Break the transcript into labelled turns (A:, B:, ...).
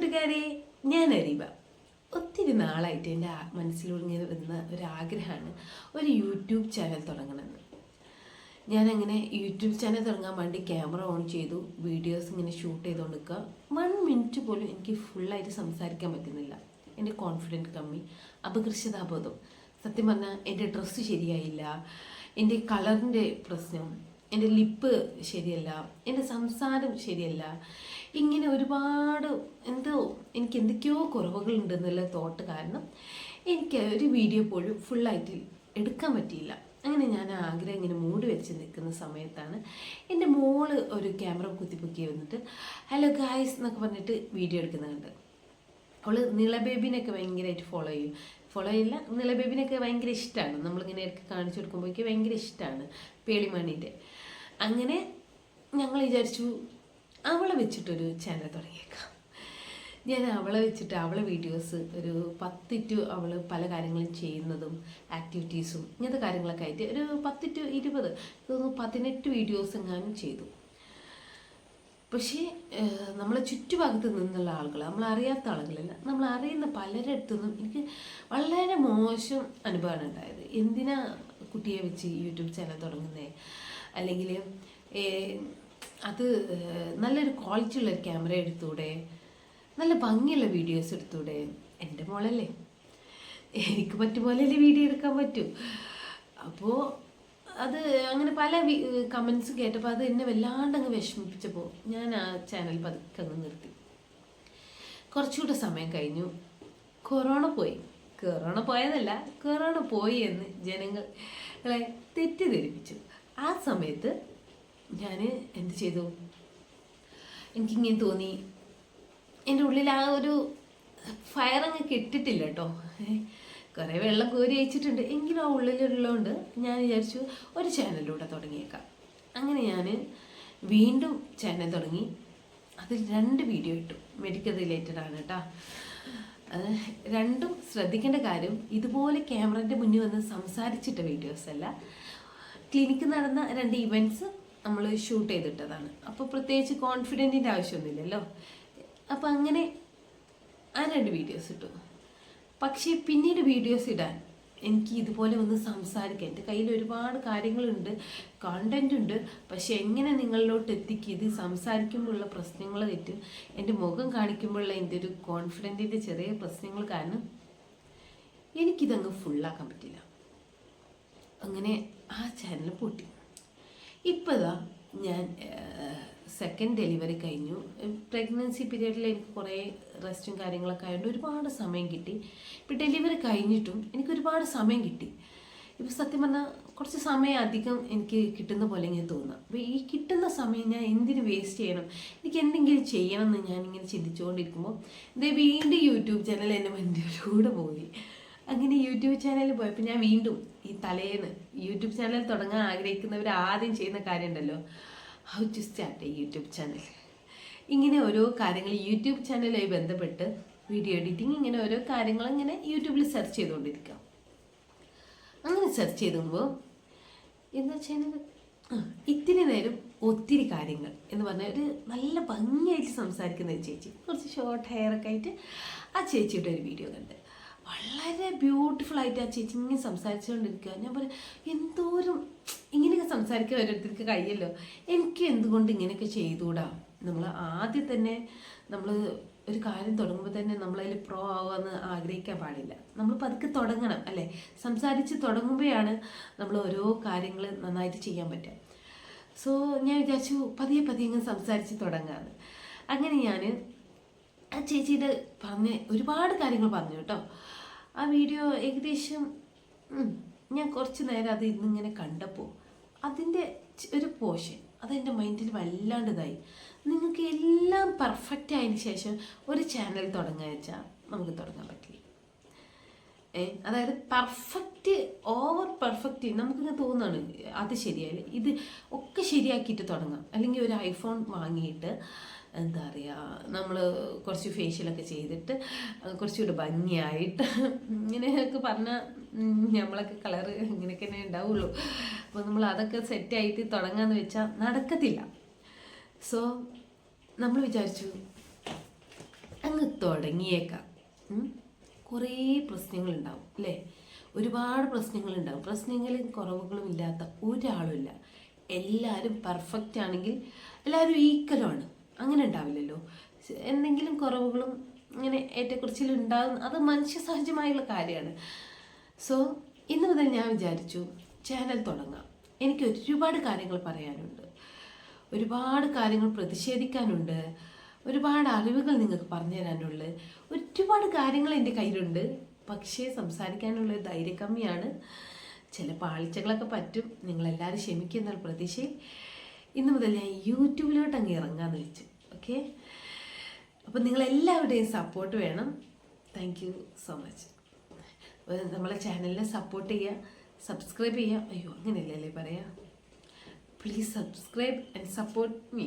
A: കൂട്ടുകാരെ, ഞാൻ അരീബ. ഒത്തിരി നാളായിട്ട് എൻ്റെ മനസ്സിലൊരുങ്ങി വരുന്ന ഒരാഗ്രഹമാണ് ഒരു യൂട്യൂബ് ചാനൽ തുടങ്ങണമെന്ന്. ഞാനങ്ങനെ യൂട്യൂബ് ചാനൽ തുടങ്ങാൻ വേണ്ടി ക്യാമറ ഓൺ ചെയ്തു, വീഡിയോസ് ഇങ്ങനെ ഷൂട്ട് ചെയ്തുകൊണ്ട് നിൽക്കുക. 1 മിനിറ്റ് പോലും എനിക്ക് ഫുള്ളായിട്ട് സംസാരിക്കാൻ പറ്റുന്നില്ല. എൻ്റെ കോൺഫിഡൻറ്റ് കമ്മി, അപകർഷതാബോധം. സത്യം പറഞ്ഞാൽ എൻ്റെ ഡ്രസ്സ് ശരിയായില്ല, എൻ്റെ കളറിൻ്റെ പ്രശ്നം, എൻ്റെ ലിപ്പ് ശരിയല്ല, എൻ്റെ സംസാരം ശരിയല്ല. ഇങ്ങനെ ഒരുപാട് എനിക്ക് എന്തൊക്കെയോ കുറവുകളുണ്ടെന്നുള്ള തോട്ട് കാരണം എനിക്ക് ഒരു വീഡിയോ പോലും ഫുള്ളായിട്ട് എടുക്കാൻ പറ്റിയില്ല. അങ്ങനെ ഞാൻ ആഗ്രഹം ഇങ്ങനെ മൂടി വെച്ച് നിൽക്കുന്ന സമയത്താണ് എൻ്റെ മോള് ഒരു ക്യാമറ കുത്തിപ്പൊക്കി വന്നിട്ട് ഹലോ ഗായ്സ് എന്നൊക്കെ പറഞ്ഞിട്ട് വീഡിയോ എടുക്കുന്നുണ്ട്. അവൾ നിളബേബിനൊക്കെ ഭയങ്കരമായിട്ട് ഫോളോ ചെയ്യില്ല, നിളബേബിനൊക്കെ ഭയങ്കര ഇഷ്ടമാണ്. നമ്മളിങ്ങനെ കാണിച്ചു കൊടുക്കുമ്പോഴേക്ക് ഭയങ്കര ഇഷ്ടമാണ് പേളിമണിൻ്റെ. അങ്ങനെ ഞങ്ങൾ വിചാരിച്ചു അവളെ വെച്ചിട്ടൊരു ചാനൽ തുടങ്ങിയേക്കാം. ഞാൻ അവളെ വെച്ചിട്ട് അവളെ വീഡിയോസ് ഒരു 10 to അവൾ പല കാര്യങ്ങളും ചെയ്യുന്നതും ആക്ടിവിറ്റീസും ഇങ്ങനത്തെ കാര്യങ്ങളൊക്കെ ആയിട്ട് ഒരു 10 to 20 18 വീഡിയോസ് എങ്ങാനും ചെയ്തു. പക്ഷേ നമ്മളെ ചുറ്റുഭാഗത്ത് നിന്നുള്ള ആളുകൾ, നമ്മളറിയാത്ത ആളുകളല്ല, നമ്മളറിയുന്ന പലരിടത്തുനിന്നും എനിക്ക് വളരെ മോശം അനുഭവമാണ് ഉണ്ടായത്. എന്തിനാ കുട്ടിയെ വെച്ച് യൂട്യൂബ് ചാനൽ തുടങ്ങുന്നത്, അല്ലെങ്കിൽ അത് നല്ലൊരു ക്വാളിറ്റി ഉള്ളൊരു ക്യാമറ എടുത്തൂടെ, നല്ല ഭംഗിയുള്ള വീഡിയോസ് എടുത്തൂടെ. എൻ്റെ മോളല്ലേ, എനിക്ക് പറ്റുപോലെയല്ലേ വീഡിയോ എടുക്കാൻ പറ്റൂ. അപ്പോൾ അത് അങ്ങനെ പല കമൻസ് കേട്ടപ്പോൾ അത് എന്നെ വല്ലാണ്ടങ്ങ് വിഷമിപ്പിച്ചപ്പോൾ ഞാൻ ആ ചാനൽ പതുക്കെ അങ്ങ് നിർത്തി. കുറച്ചുകൂടെ സമയം കഴിഞ്ഞു, കൊറോണ പോയതല്ല, കൊറോണ പോയി എന്ന് ജനങ്ങളെ തെറ്റിദ്ധരിപ്പിച്ചു. ആ സമയത്ത് ഞാൻ എന്ത് ചെയ്തു, എനിക്കിങ്ങനെ തോന്നി, എൻ്റെ ഉള്ളിൽ ആ ഒരു ഫയർ അങ്ങ് കിട്ടിട്ടില്ല കേട്ടോ. കുറേ വെള്ളം കോരി അയച്ചിട്ടുണ്ട്, എങ്കിലും ആ ഉള്ളിലുള്ളതുകൊണ്ട് ഞാൻ വിചാരിച്ചു ഒരു ചാനലിലൂടെ തുടങ്ങിയേക്കാം. അങ്ങനെ ഞാൻ വീണ്ടും ചാനൽ തുടങ്ങി. അതിൽ 2 വീഡിയോ ഇട്ടു, മെഡിക്കൽ റിലേറ്റഡ് ആണ് കേട്ടോ. രണ്ടും ശ്രദ്ധിക്കേണ്ട കാര്യം, ഇതുപോലെ ക്യാമറൻ്റെ മുന്നിൽ വന്ന് സംസാരിച്ചിട്ട വീഡിയോസ് അല്ല, ക്ലിനിക്ക് നടന്ന 2 ഇവൻറ്റ്സ് നമ്മൾ ഷൂട്ട് ചെയ്തിട്ടതാണ്. അപ്പോൾ പ്രത്യേകിച്ച് കോൺഫിഡൻറ്റിൻ്റെ ആവശ്യമൊന്നുമില്ലല്ലോ. അപ്പോൾ അങ്ങനെ ആ 2 വീഡിയോസ് ഇട്ടു. പക്ഷേ പിന്നീട് വീഡിയോസ് ഇടാൻ എനിക്ക് ഇതുപോലെ ഒന്ന് സംസാരിക്കാൻ, എൻ്റെ കയ്യിൽ ഒരുപാട് കാര്യങ്ങളുണ്ട്, കണ്ടൻ്റ് ഉണ്ട്. പക്ഷെ എങ്ങനെ നിങ്ങളിലോട്ട് എത്തിക്കുക, ഇത് സംസാരിക്കുമ്പോഴുള്ള പ്രശ്നങ്ങൾ തെറ്റ്, എൻ്റെ മുഖം കാണിക്കുമ്പോഴുള്ള എൻ്റെ ഒരു കോൺഫിഡൻറ്റിൻ്റെ ചെറിയ പ്രശ്നങ്ങൾ കാരണം എനിക്കിതങ്ങ് ഫുള്ളാക്കാൻ പറ്റില്ല. അങ്ങനെ ആ ചാനൽ പൊട്ടി. ഇപ്പോൾ ഞാൻ 2nd ഡെലിവറി കഴിഞ്ഞു. പ്രഗ്നൻസി പീരീഡിൽ എനിക്ക് കുറേ റെസ്റ്റും കാര്യങ്ങളൊക്കെ ആയതുകൊണ്ട് ഒരുപാട് സമയം കിട്ടി. ഇപ്പോൾ ഡെലിവറി കഴിഞ്ഞിട്ടും എനിക്ക് ഒരുപാട് സമയം കിട്ടി. ഇപ്പോൾ സത്യം പറഞ്ഞാൽ കുറച്ച് സമയം അധികം എനിക്ക് കിട്ടുന്ന പോലെ ഇങ്ങനെ തോന്നുക. അപ്പോൾ ഈ കിട്ടുന്ന സമയം ഞാൻ എന്തിനു വേസ്റ്റ് ചെയ്യണം, എനിക്ക് എന്തെങ്കിലും ചെയ്യണം എന്ന് ഞാനിങ്ങനെ ചിന്തിച്ചുകൊണ്ടിരിക്കുമ്പോൾ ഇതേ വീണ്ടും യൂട്യൂബ് ചാനൽ എൻ്റെ മുന്നിലൂടെ പോയി. അങ്ങനെ യൂട്യൂബ് ചാനലിൽ പോയപ്പോൾ ഞാൻ വീണ്ടും ഈ തലേന്ന് യൂട്യൂബ് ചാനൽ തുടങ്ങാൻ ആഗ്രഹിക്കുന്നവർ ആദ്യം ചെയ്യുന്ന കാര്യം ഉണ്ടല്ലോ, how to start a YouTube channel. ഇങ്ങനെ ഓരോ കാര്യങ്ങൾ യൂട്യൂബ് ചാനലുമായി ബന്ധപ്പെട്ട് വീഡിയോ എഡിറ്റിംഗ്, ഇങ്ങനെ ഓരോ കാര്യങ്ങൾ ഇങ്ങനെ യൂട്യൂബിൽ സെർച്ച് ചെയ്തുകൊണ്ടിരിക്കാം. അങ്ങനെ സെർച്ച് ചെയ്തുമ്പോൾ എന്താ ചെയ്യുന്നത്, ഇത്തിരി നേരം ഒത്തിരി കാര്യങ്ങൾ എന്ന് പറഞ്ഞാൽ ഒരു നല്ല ഭംഗിയായിട്ട് സംസാരിക്കുന്ന ഒരു ചേച്ചി, കുറച്ച് ഷോർട്ട് ഹെയറൊക്കെ ആയിട്ട് ആ ചേച്ചിയുടെ ഒരു വീഡിയോ കണ്ട് വളരെ ബ്യൂട്ടിഫുൾ ആയിട്ട് ആ ചേച്ചി ഇങ്ങനെ സംസാരിച്ചുകൊണ്ടിരിക്കുക. ഞാൻ പറയാം, എന്തോരം ഇങ്ങനെയൊക്കെ സംസാരിക്കാൻ ഓരോരുത്തർക്ക് കഴിയല്ലോ, എനിക്ക് എന്തുകൊണ്ട് ഇങ്ങനെയൊക്കെ ചെയ്തുകൂടാ. നമ്മൾ ആദ്യം തന്നെ നമ്മൾ ഒരു കാര്യം തുടങ്ങുമ്പോൾ തന്നെ നമ്മളതിൽ പ്രോ ആവാമെന്ന് ആഗ്രഹിക്കാൻ പാടില്ല. നമ്മൾ പതുക്കെ തുടങ്ങണം അല്ലേ, സംസാരിച്ച് തുടങ്ങുമ്പോഴാണ് നമ്മൾ ഓരോ കാര്യങ്ങൾ നന്നായിട്ട് ചെയ്യാൻ പറ്റുക. സോ ഞാൻ വിചാരിച്ചു പതിയെ ഇങ്ങനെ സംസാരിച്ച് തുടങ്ങാമെന്ന്. അങ്ങനെ ഞാൻ ആ ചേച്ചിയുടെ ഒരുപാട് കാര്യങ്ങൾ പറഞ്ഞു കേട്ടോ. ആ വീഡിയോ ഏകദേശം ഞാൻ കുറച്ച് നേരം അത് ഇന്നിങ്ങനെ കണ്ടപ്പോൾ അതിൻ്റെ ഒരു പോർഷൻ അതെൻ്റെ മൈൻഡിൽ വല്ലാണ്ടതായി. നിങ്ങൾക്ക് എല്ലാം പെർഫെക്റ്റ് ആയതിന് ശേഷം ഒരു ചാനൽ തുടങ്ങുക വെച്ചാൽ നമുക്ക് തുടങ്ങാൻ പറ്റില്ല. അതായത് പെർഫെക്റ്റ്, ഓവർ പെർഫെക്റ്റ് നമുക്കിങ്ങനെ തോന്നുകയാണ് അത് ശരിയായില്ല, ഇത് ഒക്കെ ശരിയാക്കിയിട്ട് തുടങ്ങാം. അല്ലെങ്കിൽ ഒരു ഐഫോൺ വാങ്ങിയിട്ട് എന്താ പറയുക, നമ്മൾ കുറച്ച് ഫേഷ്യലൊക്കെ ചെയ്തിട്ട് കുറച്ചുകൂടെ ഭംഗിയായിട്ട് ഇങ്ങനെയൊക്കെ പറഞ്ഞാൽ നമ്മളൊക്കെ കളറ് ഇങ്ങനെയൊക്കെ തന്നെ ഉണ്ടാവുള്ളൂ. അപ്പോൾ നമ്മൾ അതൊക്കെ സെറ്റായിട്ട് തുടങ്ങാമെന്ന് വെച്ചാൽ നടക്കത്തില്ല. സോ നമ്മൾ വിചാരിച്ചു ആ അങ്ങ് തുടങ്ങിയേക്കാം. കുറേ പ്രശ്നങ്ങളുണ്ടാവും അല്ലേ? ഒരുപാട് പ്രശ്നങ്ങളുണ്ടാവും. പ്രശ്നങ്ങളും കുറവുകളും ഇല്ലാത്ത ഒരാളുമില്ല. എല്ലാവരും പെർഫെക്റ്റ് ആണെങ്കിൽ എല്ലാവരും ഈക്വലാണ്. അങ്ങനെ ഉണ്ടാവില്ലല്ലോ. എന്തെങ്കിലും കുറവുകളും ഇങ്ങനെ ഏറ്റക്കുറച്ചിലുണ്ടാകും. അത് മനുഷ്യ സഹജമായുള്ള കാര്യമാണ്. സോ ഇന്ന് മുതൽ ഞാൻ വിചാരിച്ചു ചാനൽ തുടങ്ങാം. എനിക്ക് ഒരുപാട് കാര്യങ്ങൾ പറയാനുണ്ട്, ഒരുപാട് കാര്യങ്ങൾ പ്രതിഷേധിക്കാനുണ്ട്, ഒരുപാട് അറിവുകൾ നിങ്ങൾക്ക് പറഞ്ഞു തരാനുണ്ട്, ഒരുപാട് കാര്യങ്ങൾ എൻ്റെ കയ്യിലുണ്ട്. പക്ഷേ സംസാരിക്കാനുള്ള ധൈര്യക്കമ്മിയാണ്. ചില പാളിച്ചകളൊക്കെ പറ്റും. നിങ്ങളെല്ലാവരും ക്ഷമിക്കുന്ന പ്രതീക്ഷയിൽ ഇന്ന് മുതൽ ഞാൻ യൂട്യൂബിലോട്ട് അങ്ങ് ഇറങ്ങാമെന്ന് വെച്ചു. ഓക്കെ, അപ്പം നിങ്ങളെല്ലാവരുടെയും സപ്പോർട്ട് വേണം. Thank you so much. നമ്മളെ ചാനലിനെ സപ്പോർട്ട് ചെയ്യുക, സബ്സ്ക്രൈബ് ചെയ്യുക. അയ്യോ അങ്ങനെയല്ലേ പറയാ. Please subscribe and support me.